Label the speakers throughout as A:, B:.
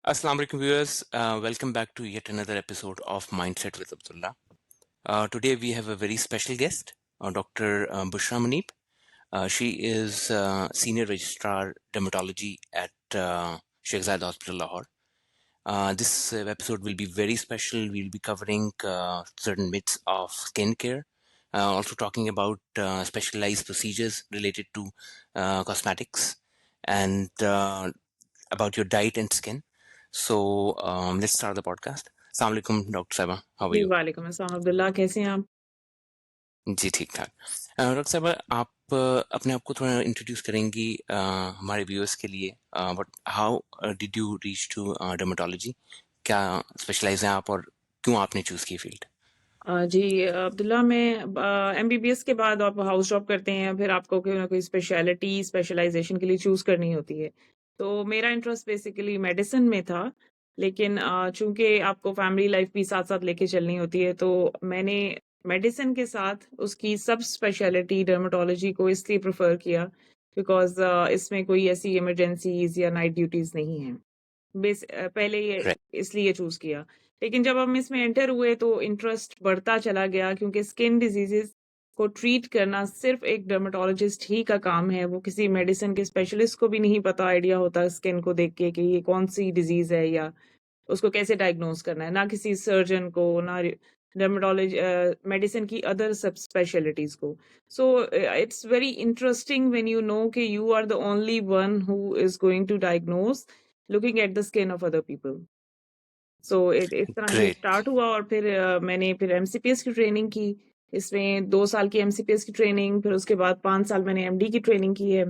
A: Assalamu alaikum viewers. Welcome back to yet another episode of Mindset with Abdullah. Today we have a very special guest, Dr. Bushra Muneeb. She is Senior Registrar Dermatology at Sheikh Zayed Hospital, Lahore. This episode will be very special. We'll be covering certain myths of skincare, also talking about specialized procedures related to cosmetics, and about your diet and skin. So let's start the podcast. Assalamu alaikum, Dr. Saiba. How are
B: ji
A: you?
B: वालेकुम अस्सलाम अब्दुल्ला, कैसे हैं आप?
A: जी ठीक ठाक। Doctor साहब आप अपने आप को थोड़ा इंट्रोड्यूस करेंगी हमारे व्यूअर्स के लिए, but how did you reach to dermatology? क्या स्पेशलाइज हैं आप और क्यों आपने चूज की फील्ड?
B: जी अब्दुल्ला, मैं एमबीबीएस के बाद आप हाउस जॉब करते हैं, फिर आपको कोई ना कोई स्पेशलिटी स्पेशलाइजेशन के लिए चूज करनी होती है। तो मेरा इंटरेस्ट बेसिकली मेडिसिन में था, लेकिन चूंकि आपको फैमिली लाइफ भी साथ साथ लेके चलनी होती है, तो मैंने मेडिसिन के साथ उसकी सब स्पेशलिटी डर्मेटोलॉजी को इसलिए प्रेफर किया बिकॉज इसमें कोई ऐसी इमरजेंसीज या नाइट ड्यूटीज नहीं है। पहले ये
A: राइट।
B: इसलिए चूज किया। लेकिन जब हम इसमें एंटर हुए तो इंटरेस्ट बढ़ता चला गया, क्योंकि स्किन डिजीजेस को ट्रीट करना सिर्फ एक डर्मेटोलॉजिस्ट ही का काम है। वो किसी मेडिसिन के स्पेशलिस्ट को भी नहीं पता आइडिया होता स्किन को देख के कि ये कौन सी डिजीज है या उसको कैसे डायग्नोज करना है, ना किसी सर्जन को, ना डर्मेटोलॉजी मेडिसिन की अदर सब स्पेशलिटीज को। So it's very interesting when you know कि you are the only one who is going to diagnose looking at the skin of other people. So इस तरह से
A: great.
B: Start हुआ, और फिर मैंने फिर एमसीपीएस की ट्रेनिंग की। इसमें 2 साल की एमसीपीएस की ट्रेनिंग, फिर उसके बाद 5 साल मैंने एमडी की ट्रेनिंग की है।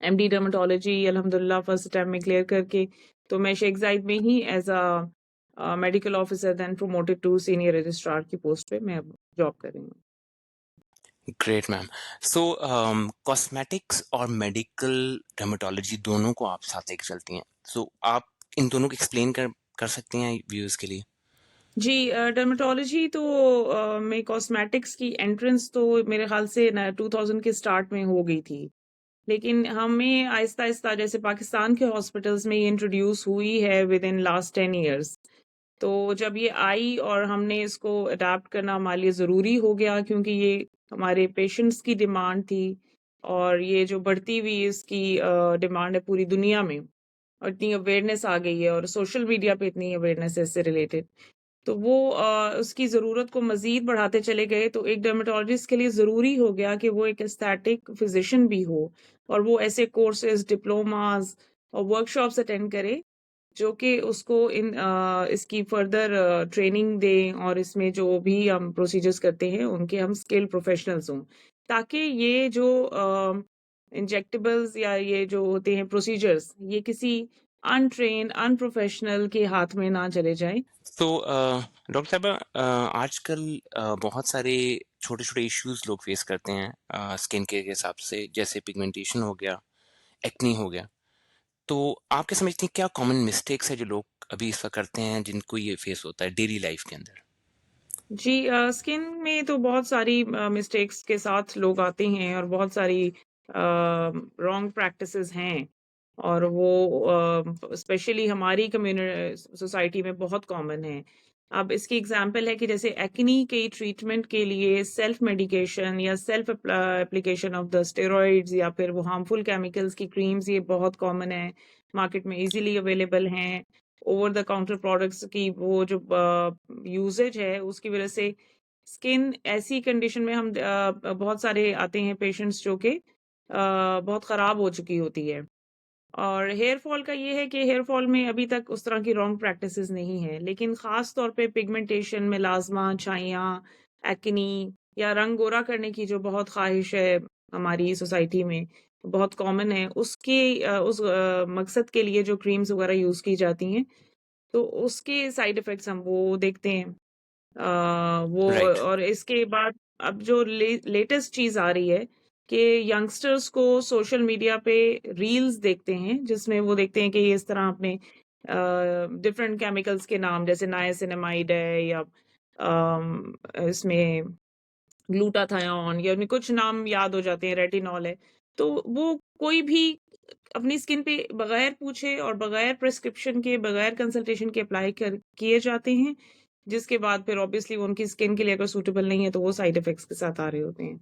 B: एमडी डर्मेटोलॉजी अल्हम्दुलिल्लाह फर्स्ट टाइम में क्लियर करके तो मैं शेख जायद में ही as a medical officer then promoted to senior registrar की पोस्ट पे मैं जॉब कर रही हूँ।
A: Great ma'am. सो कॉस्मेटिक्स और मेडिकल डर्मेटोलॉजी दोनों को आप साथ लेके चलती हैं, सो आप इन दोनों को एक्सप्लेन कर सकती हैं व्यूअर्स के लिए?
B: जी डर्मेटोलॉजी तो में कॉस्मेटिक्स की एंट्रेंस तो मेरे ख्याल से 2000 के स्टार्ट में हो गई थी, लेकिन हमें आहिस्ता आहिस्ता जैसे पाकिस्तान के हॉस्पिटल्स में ये इंट्रोड्यूस हुई है विद इन लास्ट 10 years। तो जब ये आई और हमने इसको अडाप्ट करना हमारे लिए ज़रूरी हो गया, क्योंकि ये हमारे पेशेंट्स की डिमांड थी, और ये जो बढ़ती हुई इसकी डिमांड है पूरी दुनिया में, और इतनी अवेयरनेस आ गई है और सोशल मीडिया पे इतनी अवेयरनेस है इससे रिलेटेड, तो वो उसकी ज़रूरत को मज़ीद बढ़ाते चले गए। तो एक डर्मेटोलॉजिस्ट के लिए ज़रूरी हो गया कि वो एक एस्थेटिक फिजिशियन भी हो, और वो ऐसे कोर्सेज, डिप्लोमास और वर्कशॉप्स अटेंड करे जो कि उसको इसकी फर्दर ट्रेनिंग दें, और इसमें जो भी हम प्रोसीजर्स करते हैं उनके हम स्किल प्रोफेशनल्स हों, ताकि ये जो इंजेक्टेबल्स या ये जो होते हैं प्रोसीजर्स, ये किसी अनट्रेन्ड अनप्रोफेशनल के हाथ में ना चले जाएं।
A: तो डॉक्टर साहब आजकल बहुत सारे छोटे छोटे इश्यूज लोग फेस करते हैं स्किन के हिसाब से, जैसे पिगमेंटेशन हो गया, एक्नी हो गया। तो आप क्या समझती हैं, क्या कॉमन मिस्टेक्स है जो लोग अभी इस वक्त करते हैं जिनको ये फेस होता है डेली लाइफ के अंदर?
B: जी स्किन में तो बहुत सारी मिस्टेक्स के साथ लोग आते हैं, और बहुत सारी रॉन्ग प्रैक्टिसेस हैं, और वो स्पेशली हमारी कम्युनिटी सोसाइटी में बहुत कॉमन है। अब इसकी एग्जांपल है कि जैसे एक्नी के ट्रीटमेंट के लिए सेल्फ मेडिकेशन या self application of the steroids या फिर वो हार्मफुल केमिकल्स की क्रीम्स, ये बहुत कॉमन है, मार्केट में इजीली अवेलेबल हैं। ओवर द काउंटर प्रोडक्ट्स की वो जो यूसेज है उसकी वजह से स्किन ऐसी कंडीशन में हम बहुत सारे आते हैं पेशेंट्स जो कि बहुत ख़राब हो चुकी होती है। और हेयर फॉल का ये है कि हेयर फॉल में अभी तक उस तरह की रॉन्ग प्रैक्टिसेस नहीं है, लेकिन ख़ास तौर पे पिगमेंटेशन, मेलाज़्मा, छाइयाँ, एक्नी या रंग गोरा करने की जो बहुत ख्वाहिश है हमारी सोसाइटी में, बहुत कॉमन है, उस मकसद के लिए जो क्रीम्स वगैरह यूज़ की जाती हैं, तो उसके साइड इफ़ेक्ट्स हम वो देखते हैं। वो
A: राइट।
B: और इसके बाद अब जो लेटेस्ट चीज़ आ रही है कि यंगस्टर्स को सोशल मीडिया पे रील्स देखते हैं, जिसमें वो देखते हैं कि इस तरह अपने डिफरेंट केमिकल्स के नाम, जैसे नायासिनामाइड है या इसमें ग्लूटाथायोन, या उन्हें कुछ नाम याद हो जाते हैं, रेटिनॉल है। तो वो कोई भी अपनी स्किन पे बगैर पूछे और बगैर प्रिस्क्रिप्शन के, बगैर कंसल्टेशन के अप्लाई कर किए जाते हैं, जिसके बाद फिर ऑब्वियसली वो उनकी स्किन के लिए अगर सूटेबल नहीं है तो वो साइड इफेक्ट्स के साथ आ रहे होते हैं।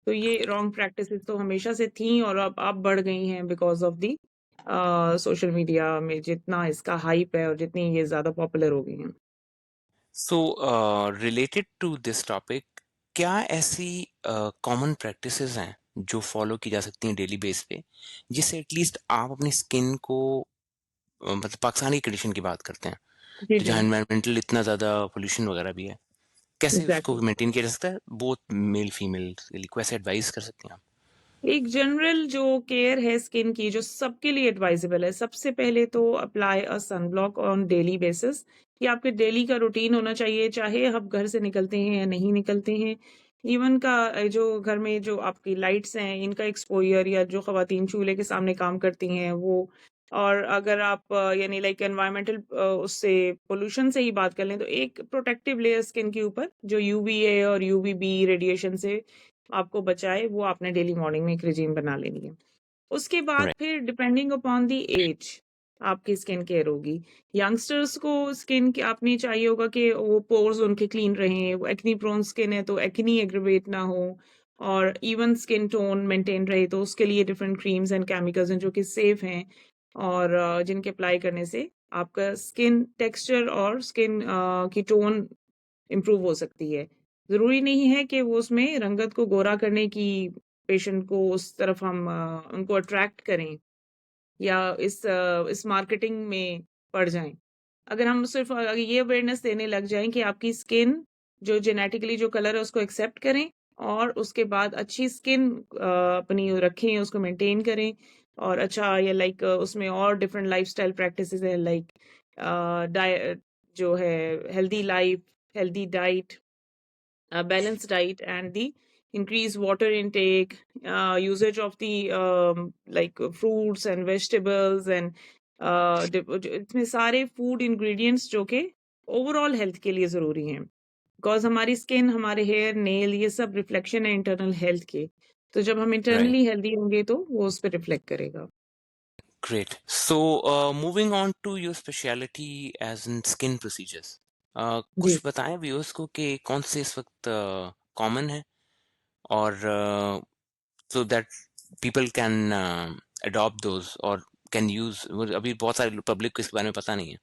B: तो ये रॉन्ग प्रैक्टिसेस तो हमेशा से थी और अब बढ़ गई हैं because of the social media में जितना इसका हाइप है और जितनी ये ज्यादा पॉपुलर हो गई हैं।
A: So related to this topic, क्या ऐसी कॉमन प्रैक्टिसेस हैं जो फॉलो की जा सकती हैं डेली बेस पे, जिससे एटलीस्ट आप अपनी स्किन को मतलब पाकिस्तानी कंडीशन की बात करते हैं
B: जी
A: तो
B: जी
A: जहाँ एनवायरमेंटल इतना ज़्यादा पोल्यूशन वगैरह भी है, कैसे उसको
B: एग्जैक्टली।
A: मेंटेन किया जा सकता है बोथ मेल फीमेल के लिए, कैसे एडवाइस कर सकते हैं आप?
B: एक जनरल जो केयर है स्किन की जो सबके लिए एडवाइजेबल है, सबसे पहले तो apply a sunblock on daily basis. ये आपके डेली का रूटीन होना चाहिए, चाहे आप घर से निकलते हैं या नहीं निकलते हैं। इवन का जो घर में जो आपकी लाइट्स हैं इनका एक्सपोजर, या जो खवातीन चूल्हे के सामने काम करती हैं वो, और अगर आप यानी लाइक एनवायरमेंटल उससे पोल्यूशन से ही बात कर लें तो एक प्रोटेक्टिव लेयर स्किन के ऊपर जो यूवीए और यूवीबी रेडिएशन से आपको बचाए, वो आपने डेली मॉर्निंग में एक रिजीम बना लेनी है। उसके बाद
A: राइट।
B: फिर डिपेंडिंग अपॉन दी एज आपकी स्किन केयर होगी। यंगस्टर्स को स्किन के आपने चाहिए होगा कि वो पोर्स उनके क्लीन रहें, वो एक्नी प्रोन स्किन है तो एक्नी एग्रीवेट ना हो, और इवन स्किन टोन मेंटेन रहे, तो उसके लिए डिफरेंट क्रीम्स एंड केमिकल्स हैं जो कि सेफ हैं और जिनके अप्लाई करने से आपका स्किन टेक्सचर और स्किन की टोन इम्प्रूव हो सकती है। ज़रूरी नहीं है कि वो उसमें रंगत को गोरा करने की पेशेंट को उस तरफ हम उनको अट्रैक्ट करें या इस मार्केटिंग में पड़ जाएँ। अगर हम सिर्फ़ ये अवेयरनेस देने लग जाएँ कि आपकी स्किन जो जेनेटिकली जो कलर है उसको एक्सेप्ट करें और उसके बाद अच्छी स्किन अपनी रखें, उसको मेंटेन करें, और अच्छा या लाइक उसमें और डिफरेंट लाइफ़स्टाइल प्रैक्टिसेज़ हैं लाइक जो है healthy life, healthy diet, a balanced diet, and the increased water intake, usage of the like fruits and vegetables, and इसमें सारे फूड इंग्रेडिएंट्स जो कि ओवरऑल हेल्थ के लिए ज़रूरी हैं, बिकॉज हमारी स्किन, हमारे हेयर, नेल, ये सब रिफ्लेक्शन है इंटरनल हेल्थ के। तो जब हम
A: राइट।
B: इंटरनली हेल्दी होंगे तो वो उस पर रिफ्लेक्ट करेगा।
A: Great. So moving on to your speciality as in skin procedures,
B: जी
A: कुछ बताएं व्यूअर्स को कि कौन से इस वक्त कॉमन है, और so that people can adopt those or can use। अभी बहुत सारे पब्लिक को इसके बारे में पता नहीं है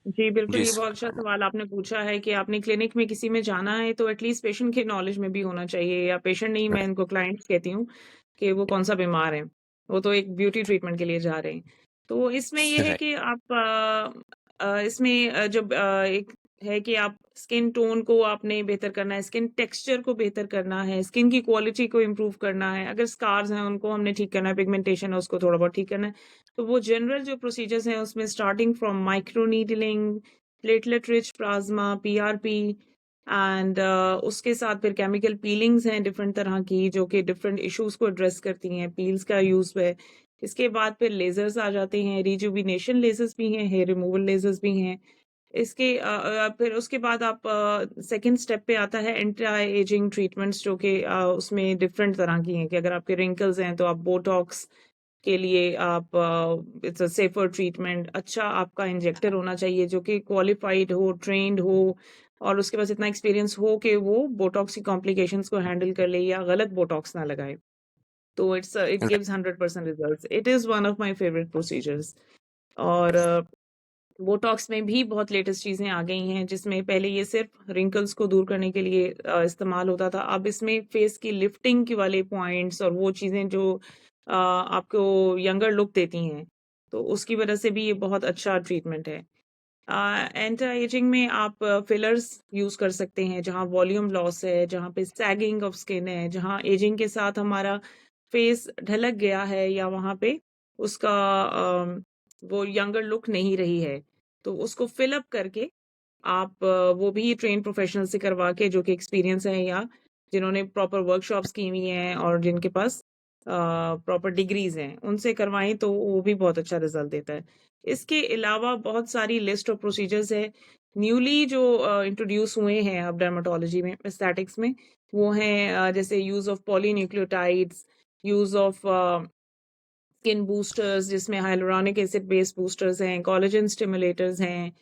B: जी,
A: जो
B: बिल्कुल, ये
A: इस
B: बहुत
A: वक्त
B: अच्छा
A: कॉमन
B: सवाल आपने पूछा है कि आपने क्लिनिक में किसी में जाना है तो एटलीस्ट पेशेंट के नॉलेज में भी होना चाहिए, या पेशेंट नहीं,
A: है।
B: मैं इनको क्लाइंट्स कहती हूँ कि वो कौन-सा बीमार है। वो तो एक ब्यूटी ट्रीटमेंट के लिए जा रहे हैं। तो इसमें ये है
A: राइट।
B: कि आप इसमें जब एक है कि आप स्किन टोन को आपने बेहतर करना है, स्किन टेक्सचर को बेहतर करना है, स्किन की क्वालिटी को इम्प्रूव करना है। अगर स्कार्स हैं उनको हमने ठीक करना है, पिगमेंटेशन है उसको थोड़ा बहुत ठीक करना है। तो वो जनरल जो प्रोसीजर्स हैं उसमें starting from microneedling, platelet rich plasma, PRP, and उसके साथ फिर केमिकल पीलिंग्स हैं डिफरेंट तरह की जो कि डिफरेंट इश्यूज को एड्रेस करती हैं, पील्स का यूज है। इसके बाद फिर लेजर्स आ जाते हैं, रिजुविनेशन लेजर्स भी हैं, हेयर रिमूवल लेजर्स भी हैं। फिर उसके बाद आप सेकंड स्टेप पे आता है एंटी एजिंग ट्रीटमेंट्स जो कि उसमें डिफरेंट तरह की हैं कि अगर आपके रिंकल्स हैं तो आप बोटॉक्स के लिए आप इट्स अ सेफर ट्रीटमेंट। अच्छा आपका इंजेक्टर होना चाहिए जो कि क्वालिफाइड हो, ट्रेन्ड हो, और उसके पास इतना एक्सपीरियंस हो कि वो बोटॉक्स की कॉम्प्लिकेशंस को हैंडल कर ले या गलत बोटॉक्स ना लगाए। तो it
A: right.
B: Gives 100% results. It is one of my favourite procedures. और बोटॉक्स में भी बहुत लेटेस्ट चीज़ें आ गई हैं जिसमें पहले ये सिर्फ रिंकल्स को दूर करने के लिए इस्तेमाल होता था। अब इसमें फेस की लिफ्टिंग के वाले पॉइंट्स और वो चीज़ें जो आपको यंगर लुक देती हैं, तो उसकी वजह से भी ये बहुत अच्छा ट्रीटमेंट है। एंटी एजिंग में आप फिलर्स यूज़ कर सकते हैं जहाँ वॉल्यूम लॉस है, जहाँ पे सैगिंग ऑफ स्किन है, जहाँ एजिंग के साथ हमारा फेस ढलक गया है या वहाँ पे उसका वो यंगर लुक नहीं रही है, तो उसको फिल अप करके आप वो भी ट्रेन प्रोफेशनल से करवा के जो कि एक्सपीरियंस है या जिन्होंने प्रॉपर वर्कशॉप्स की हुई हैं और जिनके पास प्रॉपर डिग्रीज हैं उनसे करवाएं तो वो भी बहुत अच्छा रिजल्ट देता है। इसके अलावा बहुत सारी लिस्ट ऑफ प्रोसीजर्स है न्यूली जो इंट्रोड्यूस हुए हैं अब डर्मेटोलॉजी में, एस्थेटिक्स में। वो हैं जैसे use of polynucleotides, use of skin boosters जिसमें हाइलुरोनिक एसिड बेस्ड बूस्टर्स हैं, कोलेजन स्टिमुलेटर्स हैं,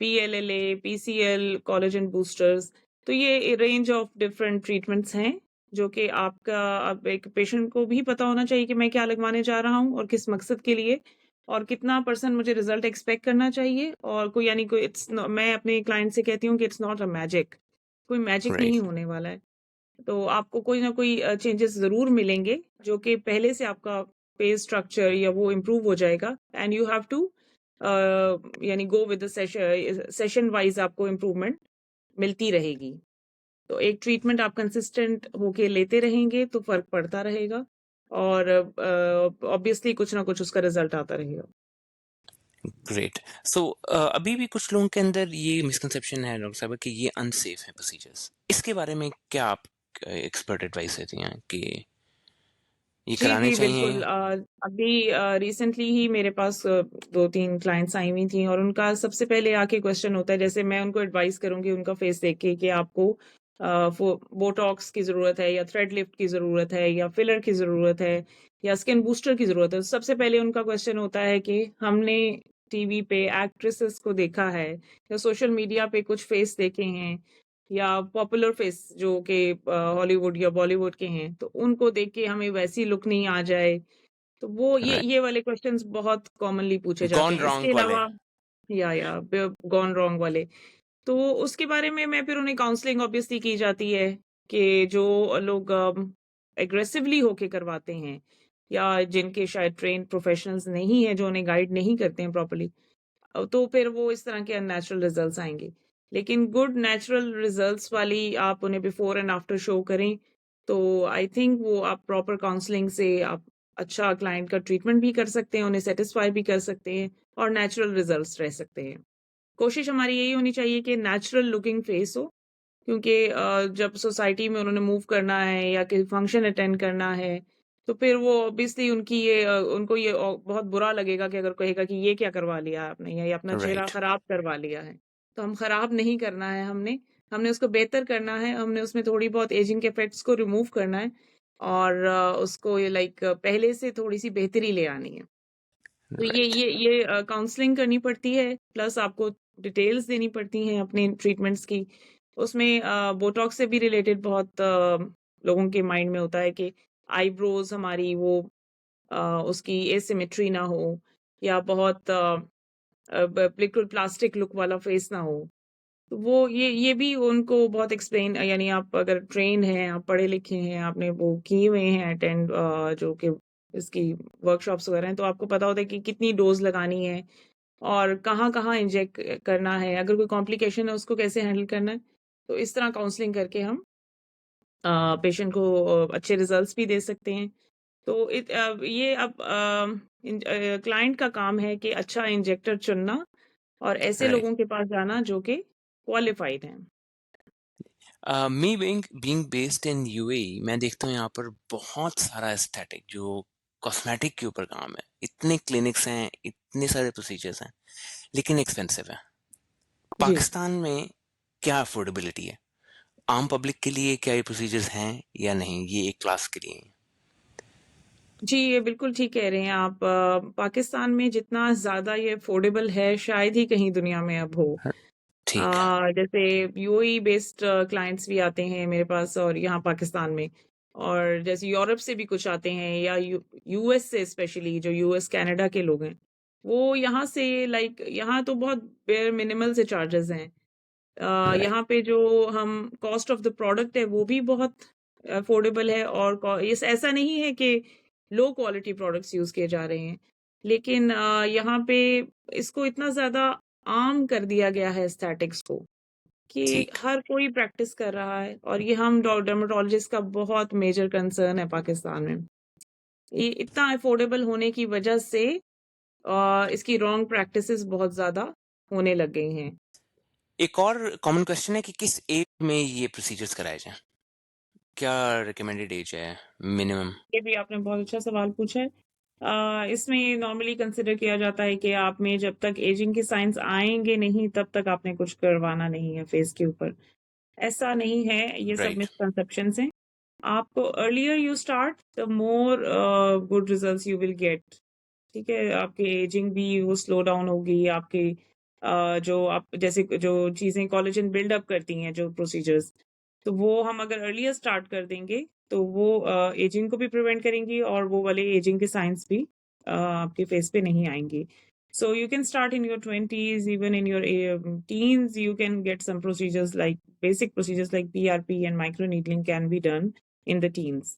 B: PLLA, PCL, कोलेजन बूस्टर्स। तो ये रेंज ऑफ डिफरेंट ट्रीटमेंट्स हैं जो कि आपका अब एक पेशेंट को भी पता होना चाहिए कि मैं क्या लगवाने जा रहा हूँ और किस मकसद के लिए और कितना परसेंट मुझे रिजल्ट एक्सपेक्ट करना चाहिए। और कोई यानी कोई मैं अपने क्लाइंट से कहती हूँ कि इट्स नॉट अ मैजिक, कोई मैजिक
A: राइट।
B: नहीं होने वाला है। तो आपको कोई ना कोई चेंजेस ज़रूर मिलेंगे जो कि पहले से आपका पे स्ट्रक्चर या वो इम्प्रूव हो जाएगा एंड यू हैव टू यानी go with the session wise आपको इम्प्रूवमेंट मिलती रहेगी। तो एक ट्रीटमेंट आप कंसिस्टेंट होके लेते रहेंगे तो फ़र्क पड़ता रहेगा और ऑब्वियसली कुछ ना कुछ उसका रिज़ल्ट आता रहेगा।
A: ग्रेट। सो अभी भी कुछ लोगों के अंदर ये मिसकंसेप्शन है डॉक्टर साहब कि ये अनसेफ है प्रोसीजर्स, इसके बारे में क्या आप एक्सपर्ट एडवाइस देती हैं कि ये
B: जी,
A: कराने
B: जी,
A: चाहिए?
B: बिल्कुल। अभी रिसेंटली ही मेरे पास 2-3 क्लाइंट्स आई हुई थी और उनका सबसे पहले आके क्वेश्चन होता है, जैसे मैं उनको एडवाइस करूँगी उनका फेस देख के कि आपको बोटॉक्स की ज़रूरत है या थ्रेड लिफ्ट की ज़रूरत है या फिलर की ज़रूरत है या स्किन बूस्टर की ज़रूरत है। सबसे पहले उनका क्वेश्चन होता है कि हमने टीवी पे एक्ट्रेसेस को देखा है या सोशल मीडिया पे कुछ फेस देखे हैं या पॉपुलर फेस जो कि हॉलीवुड या बॉलीवुड के हैं, तो उनको देख के हमें वैसी लुक नहीं आ जाए। तो वो ये वाले क्वेश्चंस बहुत कॉमनली पूछे जाते
A: गॉन
B: हैं। इसके
A: रॉन्ग वाले।
B: अलावा या गॉन रॉन्ग वाले, तो उसके बारे में मैं फिर उन्हें काउंसलिंग ऑब्वियसली की जाती है कि जो लोग एग्रेसिवली होके करवाते हैं या जिनके शायद ट्रेन्ड प्रोफेशनल्स नहीं है, जो उन्हें गाइड नहीं करते हैं प्रॉपर्ली, तो फिर वो इस तरह के अननेचुरल रिजल्ट्स आएँगे। लेकिन गुड नेचुरल रिजल्ट्स वाली आप उन्हें बिफोर एंड आफ्टर शो करें, तो आई थिंक वो आप प्रॉपर काउंसलिंग से आप अच्छा क्लाइंट का ट्रीटमेंट भी कर सकते हैं, उन्हें सैटिस्फाई भी कर सकते हैं और नेचुरल रिजल्ट्स रह सकते हैं। कोशिश हमारी यही होनी चाहिए कि नेचुरल लुकिंग फेस हो, क्योंकि जब सोसाइटी में उन्होंने मूव करना है या किसी फंक्शन अटेंड करना है, तो फिर वो ऑब्वियसली उनको ये बहुत बुरा लगेगा कि अगर कहेगा कि ये क्या करवा लिया आपने या ये अपना चेहरा
A: राइट।
B: खराब करवा लिया है। तो हम खराब नहीं करना है हमने, हमने उसको बेहतर करना है, हमने उसमें थोड़ी बहुत एजिंग के इफेक्ट्स को रिमूव करना है और उसको ये लाइक पहले से थोड़ी-सी बेहतरी ले आनी है। तो
A: राइट।
B: ये काउंसलिंग करनी पड़ती है, प्लस आपको डिटेल्स देनी पड़ती हैं अपने ट्रीटमेंट्स की। उसमें बोटॉक्स से भी रिलेटेड बहुत लोगों के माइंड में होता है कि आईब्रोज हमारी वो अ, उसकी एसिमेट्री ना हो या बहुत बिल्कुल प्लास्टिक लुक वाला फेस ना हो। तो वो ये भी उनको बहुत एक्सप्लेन यानी आप अगर ट्रेन हैं, आप पढ़े लिखे हैं, आपने वो किए हुए हैं अटेंड जो कि इसकी वर्कशॉप्स वगैरह हैं, तो आपको पता होता है कि कितनी डोज़ लगानी है और कहाँ-कहाँ इंजेक्ट करना है, अगर कोई कॉम्प्लिकेशन है उसको कैसे हैंडल करना है। तो इस तरह काउंसलिंग करके हम पेशेंट को अच्छे रिजल्ट्स भी दे सकते हैं। तो ये अब क्लाइंट का काम है कि अच्छा इंजेक्टर चुनना और ऐसे
A: राइट।
B: लोगों के पास जाना जो कि क्वालिफाइड हैं।
A: Me being based in UAE, मैं देखता हूँ यहाँ पर बहुत सारा एस्थेटिक जो कॉस्मेटिक के ऊपर काम है, इतने क्लिनिक्स हैं, इतने सारे प्रोसीजर्स हैं, लेकिन एक्सपेंसिव है।
B: जी।
A: पाकिस्तान में क्या अफोर्डेबिलिटी है? आम पब्लिक के लिए क्या ये प्रोसीजर्स हैं या नहीं, ये एक क्लास के लिए हैं?
B: जी, ये बिल्कुल ठीक कह रहे हैं आप। पाकिस्तान में जितना ज़्यादा ये अफ़ोर्डेबल है, शायद ही कहीं दुनिया में अब हो।
A: हाँ, ठीक है।
B: जैसे यूएई बेस्ड क्लाइंट्स भी आते हैं मेरे पास और यहाँ पाकिस्तान में और जैसे यूरोप से भी कुछ आते हैं या यूएस से स्पेशली जो यूएस कनाडा के लोग हैं, वो यहाँ से लाइक यहाँ तो बहुत बेयर मिनिमल से चार्जेज़ हैं।
A: राइट।
B: यहाँ पे जो हम कॉस्ट ऑफ द प्रोडक्ट है वो भी बहुत अफोर्डेबल है और ये ऐसा नहीं है कि लो क्वालिटी प्रोडक्ट्स यूज किए जा रहे हैं, लेकिन यहाँ पे इसको इतना ज्यादा आम कर दिया गया है एस्थेटिक्स को कि
A: ठीक।
B: हर कोई प्रैक्टिस कर रहा है और ये हम डर्मेटोलॉजिस्ट का बहुत मेजर कंसर्न है पाकिस्तान में। ये इतना अफोर्डेबल होने की वजह से इसकी रॉन्ग प्रैक्टिसेस बहुत ज्यादा होने लग गई हैं।
A: एक और कॉमन क्वेश्चन है कि किस एज में ये प्रोसीजर्स कराए जाएं? क्या रिकमेंडेड एज है मिनिमम?
B: ये भी आपने बहुत अच्छा सवाल पूछा है। इसमें नॉर्मली कंसिडर किया जाता है कि आप में जब तक एजिंग के साइंस आएंगे नहीं तब तक आपने कुछ करवाना नहीं है फेस के ऊपर। ऐसा नहीं है, ये सब
A: राइट।
B: मिसकंसेप्शंस हैं। आपको earlier you start the more good results you will get. ठीक है, आपके एजिंग भी वो स्लो डाउन होगी, आपके जो आप जैसे जो चीज़ें कोलेजन बिल्डअप करती हैं जो प्रोसीजर्स, तो वो हम अगर अर्लियर स्टार्ट कर देंगे तो वो एजिंग को भी प्रिवेंट करेंगी और वो वाले एजिंग के साइंस भी आपके फेस पे नहीं आएंगे। So you can start in your 20s, even in your teens, you can get some procedures like basic procedures like PRP and microneedling can be done in the teens.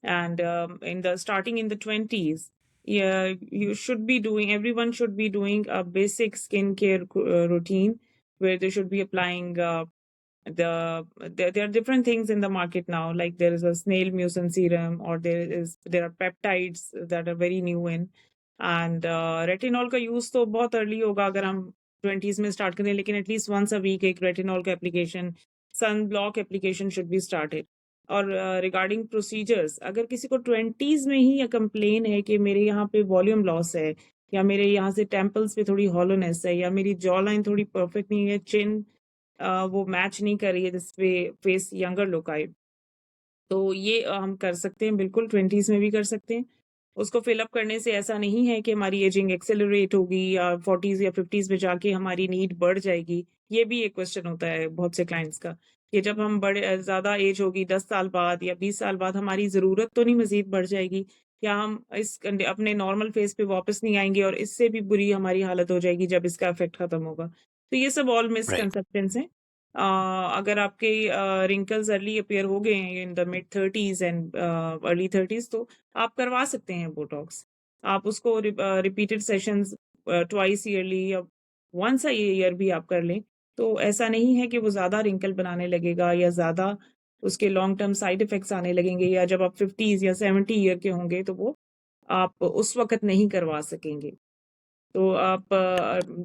B: And in the starting in the 20s, yeah, you should be doing, everyone should be doing a basic skincare routine where they should be applying there are different things in the market now, like there is a snail mucin serum, or there are peptides that are very new in, and retinol का use तो बहुत early होगा अगर हम 20s में start करें, लेकिन at least once a week एक रेटिनॉल का application, sun block application should be started. और रिगार्डिंग प्रोसीजर्स, अगर किसी को 20s में ही कंप्लेन है कि मेरे यहाँ पे वॉल्यूम लॉस है, या मेरे यहाँ से टेम्पल्स पे थोड़ी हॉलोनेस है, या मेरी जॉ लाइन थोड़ी परफेक्ट नहीं है, चिन वो मैच नहीं कर रही है जिसपे फेस यंगर लुक आए, तो ये हम कर सकते हैं, बिल्कुल 20s में भी कर सकते हैं। उसको फिलअप करने से ऐसा नहीं है कि हमारी एजिंग एक्सेलरेट होगी या 40s या 50s में जाके हमारी नीड बढ़ जाएगी। ये भी एक क्वेश्चन होता है बहुत से क्लाइंट्स का कि जब हम बड़े ज़्यादा एज होगी 10 साल बाद या 20 साल बाद, हमारी ज़रूरत तो नहीं मज़ीद बढ़ जाएगी, या हम अपने नॉर्मल फेस पे वापस नहीं आएंगे और इससे भी बुरी हमारी हालत हो जाएगी जब इसका इफेक्ट खत्म होगा। तो ये सब ऑल
A: राइट।
B: मिसकंसेप्शंस हैं। अगर आपके रिंकल्स अर्ली अपीयर हो गए हैं in the mid 30s and early 30s, तो आप करवा सकते हैं बोटॉक्स। आप उसको रिपीटेड सेशंस ट्वाइस ईयरली या वंस अ ईयर भी आप कर लें, तो ऐसा नहीं है कि वो ज़्यादा रिंकल बनाने लगेगा या ज़्यादा उसके लॉन्ग टर्म साइड इफ़ेक्ट्स आने लगेंगे, या जब आप 50s या 70 ईयर के होंगे तो वो आप उस वक़्त नहीं करवा सकेंगे। तो आप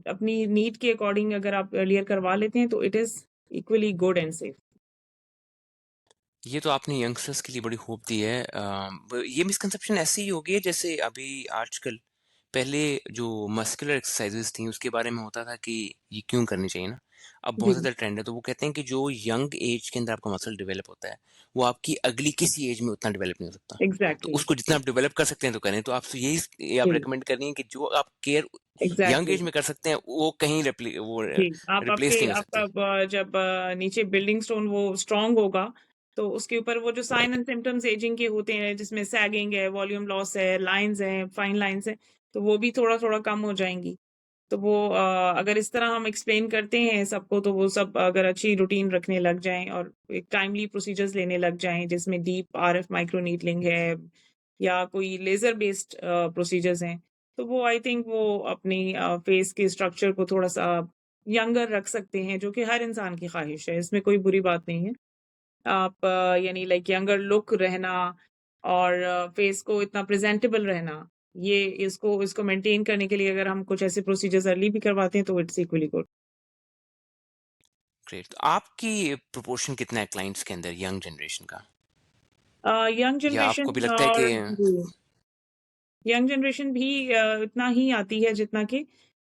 B: अपनी नीड के अकॉर्डिंग अगर आप अर्लियर करवा लेते हैं तो it is equally good and safe.
A: ये तो आपने यंगस्टर्स के लिए बड़ी होप दी है। ये मिसकंसेप्शन ऐसी ही होगी है जैसे अभी आजकल, पहले जो मस्कुलर एक्सरसाइजेस थी उसके बारे में होता था कि ये क्यों करनी चाहिए ना। अब बहुत
B: जी,
A: ज़्यादा ट्रेंड है, तो वो कहते हैं कि जो यंग एज के अंदर आपका मसल डेवलप होता है वो आपकी अगली किसी एज में उतना डेवलप नहीं हो सकता। तो
B: एग्ज़ैक्टली।
A: उसको जितना आप डेवलप कर सकते हैं तो करें। तो आप यही आप
B: जी,
A: रिकमेंड कर रही हैं कि जो आप केयर यंग
B: एग्ज़ैक्टली।
A: एज में कर सकते हैं वो कहीं वो
B: जी, आप आपके
A: रिप्लेस नहीं हो
B: आपका
A: सकती।
B: जब नीचे बिल्डिंग स्टोन वो स्ट्रॉन्ग होगा, तो उसके ऊपर वो जो sign
A: right.
B: And symptoms ageing के होते हैं, जिसमें सैगिंग है, वॉल्यूम लॉस है, लाइन्स हैं, फाइन लाइन्स हैं, तो वो भी थोड़ा-थोड़ा कम हो जाएँगी। तो वो अगर इस तरह हम एक्सप्लेन करते हैं सबको, तो वो सब अगर अच्छी रूटीन रखने लग जाएँ और एक टाइमली प्रोसीजर्स लेने लग जाएँ, जिसमें डीप आरएफ माइक्रो नीडलिंग है या कोई लेज़र बेस्ड प्रोसीजर्स हैं, तो वो आई थिंक वो अपनी फेस के स्ट्रक्चर को थोड़ा-सा यंगर रख सकते हैं, जो कि हर इंसान की ख्वाहिश है, इसमें कोई बुरी बात नहीं है। आप यानी लाइक यंगर लुक रहना और फेस को इतना प्रेज़ेंटेबल रहना, ये इसको मेंटेन करने के लिए अगर हम कुछ ऐसे प्रोसीजर्स अर्ली भी करवाते हैं, तो इट्स इक्वली गुड।
A: ग्रेट। तो आपकी प्रोपोर्शन कितना है क्लाइंट्स के अंदर यंग जनरेशन का,
B: यंग
A: या आपको भी
B: जनरेशन
A: लगता है कि
B: और जी, यंग जनरेशन भी इतना ही आती है जितना कि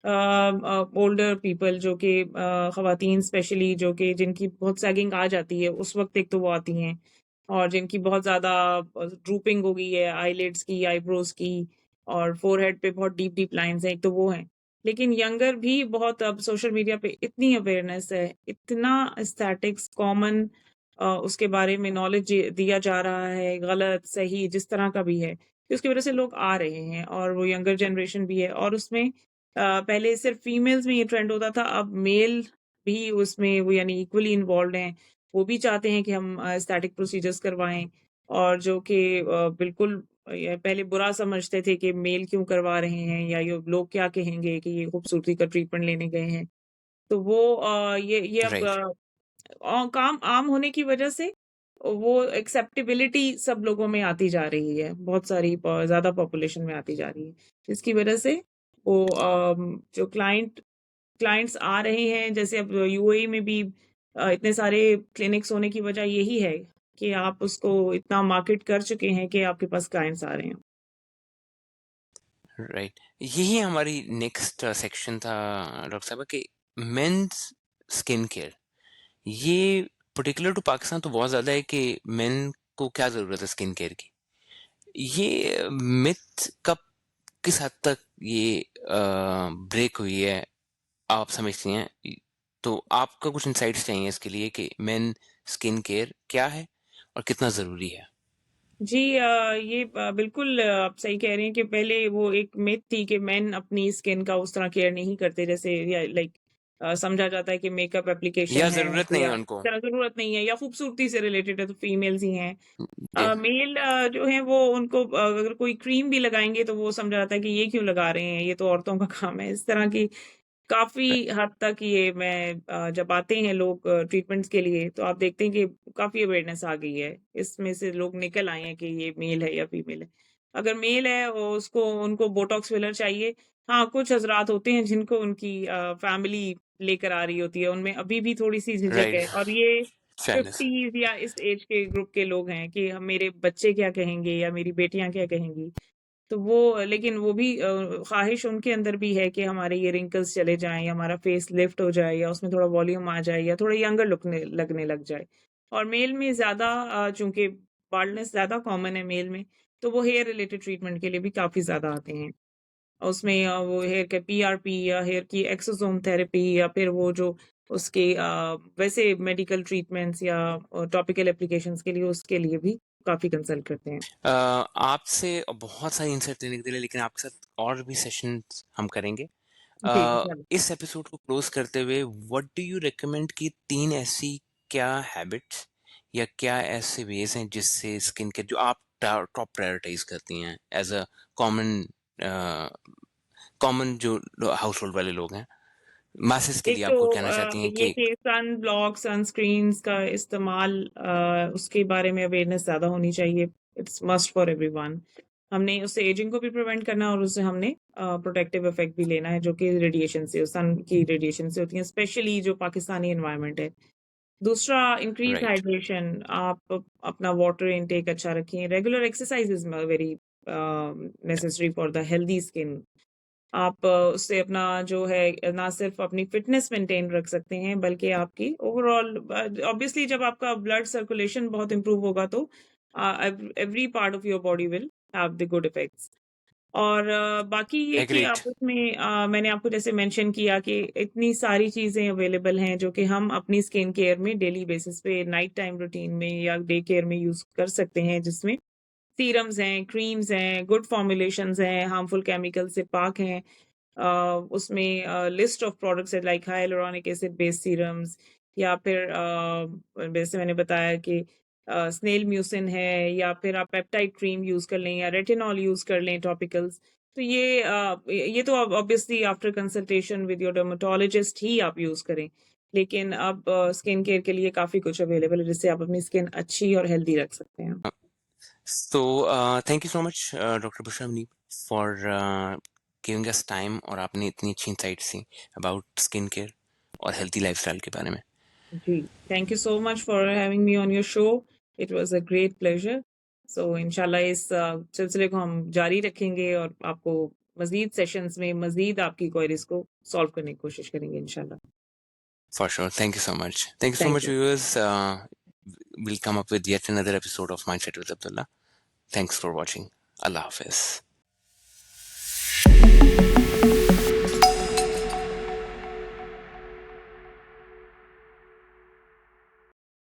B: ओल्डर पीपल, जो कि ख़वातीन स्पेशली, जो कि जिनकी बहुत सैगिंग आ जाती है, उस वक़्त एक तो वो आती हैं, और जिनकी बहुत ज़्यादा ड्रूपिंग हो गई है आईलिड्स की, आईब्रोज़ की, और फ़ोरहेड पे बहुत डीप-डीप लाइन्स हैं, एक तो वो हैं। लेकिन यंगर भी बहुत, अब सोशल मीडिया पे इतनी अवेयरनेस है, इतना एस्थेटिक्स कॉमन उसके बारे में नॉलेज दिया जा रहा है, गलत, सही, जिस तरह का भी है, कि उसकी वज़ह से लोग आ रहे हैं और वो यंगर जनरेशन भी है, और उसमें पहले सिर्फ फीमेल्स में ये ट्रेंड होता था, अब मेल भी उसमें वो यानी इक्वली इन्वॉल्व्ड हैं। वो भी चाहते हैं कि हम एस्थेटिक प्रोसीजर्स करवाएँ, और जो कि बिल्कुल ये पहले बुरा समझते थे कि मेल क्यों करवा रहे हैं, या ये लोग क्या कहेंगे कि ये खूबसूरती का ट्रीटमेंट लेने गए हैं। तो वो ये अब
A: राइट।
B: काम आम होने की वजह से वो एक्सेप्टेबिलिटी सब लोगों में आती जा रही है, बहुत सारी ज़्यादा पॉपुलेशन में आती जा रही है। जिसकी वजह से वो जो क्लाइंट्स आ रहे हैं, जैसे अब यूएई में भी इतने सारे क्लिनिक्स होने की वजह यही है कि आप उसको इतना मार्केट कर चुके हैं कि आपके पास क्लाइंट्स आ रहे हैं।
A: राइट। यही हमारी नेक्स्ट सेक्शन था डॉक्टर साहब कि मेंस स्किन केयर, ये पर्टिकुलर टू पाकिस्तान तो बहुत ज़्यादा है कि मेन को क्या जरूरत है स्किन केयर की, ये मिथ कब किस हद तक ये ब्रेक हुई है आप समझती हैं? तो आपका कुछ इंसाइट्स चाहिए इसके लिए कि मेन स्किन केयर क्या है और कितना जरूरी है।
B: जी ये बिल्कुल आप सही कह रहे हैं कि पहले वो एक मिथ थी कि मेन अपनी स्किन का उस तरह केयर नहीं करते, जैसे या लाइक समझा जाता है कि मेकअप
A: या
B: एप्लीकेशन है
A: जरूरत नहीं है
B: या
A: उनको।
B: तरह ज़रूरत नहीं है या खूबसूरती से रिलेटेड है तो फीमेल्स ही हैं।
A: जी।
B: मेल जो हैं वो उनको अगर कोई क्रीम भी लगाएँगे तो वो समझा जाता है कि ये क्यों लगा रहे हैं, ये तो औरतों का काम है। इस तरह की काफ़ी हद तक ये मैं जब आते हैं लोग ट्रीटमेंट्स के लिए तो आप देखते हैं कि काफ़ी अवेयरनेस आ गई है। इसमें से लोग निकल आए हैं कि ये मेल है या फीमेल है। अगर मेल है और उसको उनको बोटॉक्स फिलर चाहिए, हाँ, कुछ हज़रात होते हैं जिनको उनकी फैमिली लेकर आ रही होती है, उनमें अभी भी थोड़ी-सी झिझक
A: राइट।
B: है और ये
A: फेयरनेस।
B: 50s या इस एज के ग्रुप के लोग हैं कि हम मेरे बच्चे क्या कहेंगे या मेरी बेटियाँ क्या कहेंगी? तो वो लेकिन वो भी ख़्वाहिश उनके अंदर भी है कि हमारे ये रिंकल्स चले जाएँ या हमारा फेस लिफ्ट हो जाए या उसमें थोड़ा वॉल्यूम आ जाए या थोड़ा यंगर लगने लग जाए। और मेल में ज़्यादा चूँकि बाल्डनेस ज़्यादा कॉमन है मेल में, तो वो हेयर रिलेटेड ट्रीटमेंट के लिए भी काफ़ी ज़्यादा आते हैं। उसमें वो हेयर के पीआरपी या हेयर की एक्सोसोम थेरेपी या फिर वो जो उसके वैसे मेडिकल ट्रीटमेंट्स या टॉपिकल एप्लीकेशंस के लिए उसके लिए भी काफ़ी कंसल्ट करते हैं।
A: आपसे बहुत सारी इंसाइट देने के लिए, लेकिन आपके साथ और भी सेशन हम करेंगे।
B: जी, इंशाल्लाह।
A: इस एपिसोड को क्लोज करते हुए व्हाट डू यू रिकमेंड की 3 ऐसी क्या हैबिट्स या क्या ऐसे वेज हैं जिससे स्किन केयर जो आप टॉप प्रायोरिटाइज करती हैं एज अ कॉमन कॉमन जो हाउस होल्ड वाले लोग हैं, मैसेज के
B: एक
A: लिए
B: तो
A: आप कुछ कहना चाहती हैं
B: ये
A: कि?
B: कि सन ब्लॉक, सनस्क्रीन्स का इस्तेमाल उसके बारे में अवेयरनेस ज़्यादा होनी चाहिए। It's must for everyone. हमने उससे एजिंग को भी प्रिवेंट करना है और उससे हमने प्रोटेक्टिव इफेक्ट भी लेना है जो कि रेडिएशन से सन की रेडिएशन से होती है, स्पेशली जो पाकिस्तानी एनवायरनमेंट है। दूसरा इंक्रीज
A: राइट।
B: हाइड्रेशन, आप अपना वाटर इनटेक अच्छा रखें। Regular exercise is very necessary for the healthy skin. आप उससे अपना जो है ना सिर्फ अपनी फिटनेस मेंटेन रख सकते हैं बल्कि आपकी ओवरऑल ऑब्वियसली जब आपका ब्लड सर्कुलेशन बहुत इंप्रूव होगा तो every part of your body will have the good effects. और बाकी ये कि
A: एग्रीड।
B: आप उसमें मैंने आपको जैसे मेंशन किया कि इतनी सारी चीज़ें अवेलेबल हैं जो कि हम अपनी स्किन केयर में डेली बेसिस पे नाइट टाइम रूटीन में या डे केयर में यूज़ कर सकते हैं, जिसमें सीरम्स हैं, क्रीम्स हैं, गुड फॉर्मुलेशंस हैं, हार्मफुल केमिकल से पाक हैं। उसमें लिस्ट ऑफ प्रोडक्ट्स है like hyaluronic acid based serums या फिर जैसे मैंने बताया कि स्नेल म्यूसिन है या फिर आप पेप्टाइड क्रीम यूज़ कर लें या रेटिनॉल यूज़ कर लें टॉपिकल्स। तो ये तो obviously after consultation with your dermatologist ही आप यूज़ करें। लेकिन अब स्किन केयर के लिए काफ़ी कुछ अवेलेबल है जिससे आप अपनी स्किन अच्छी और हेल्दी रख सकते हैं।
A: So, thank you so much, Dr. Bushra Muneeb, for giving us time और आपने इतनी अच्छी insights the about skin care और healthy lifestyle के बारे में।
B: जी, thank you so much for having me on your show. It was a great pleasure. So इंशाल्लाह इस सिलसिले को हम जारी रखेंगे और आपको मज़ीद सेशंस में मज़ीद आपकी क्वेरीज़ को सॉल्व करने की कोशिश करेंगे इंशाल्लाह।
A: For sure. Thank you so much. Thank you so
B: thank
A: much,
B: you.
A: viewers. We'll come up with yet another episode of Mindset with Abdullah. Thanks for watching. Allah Hafiz.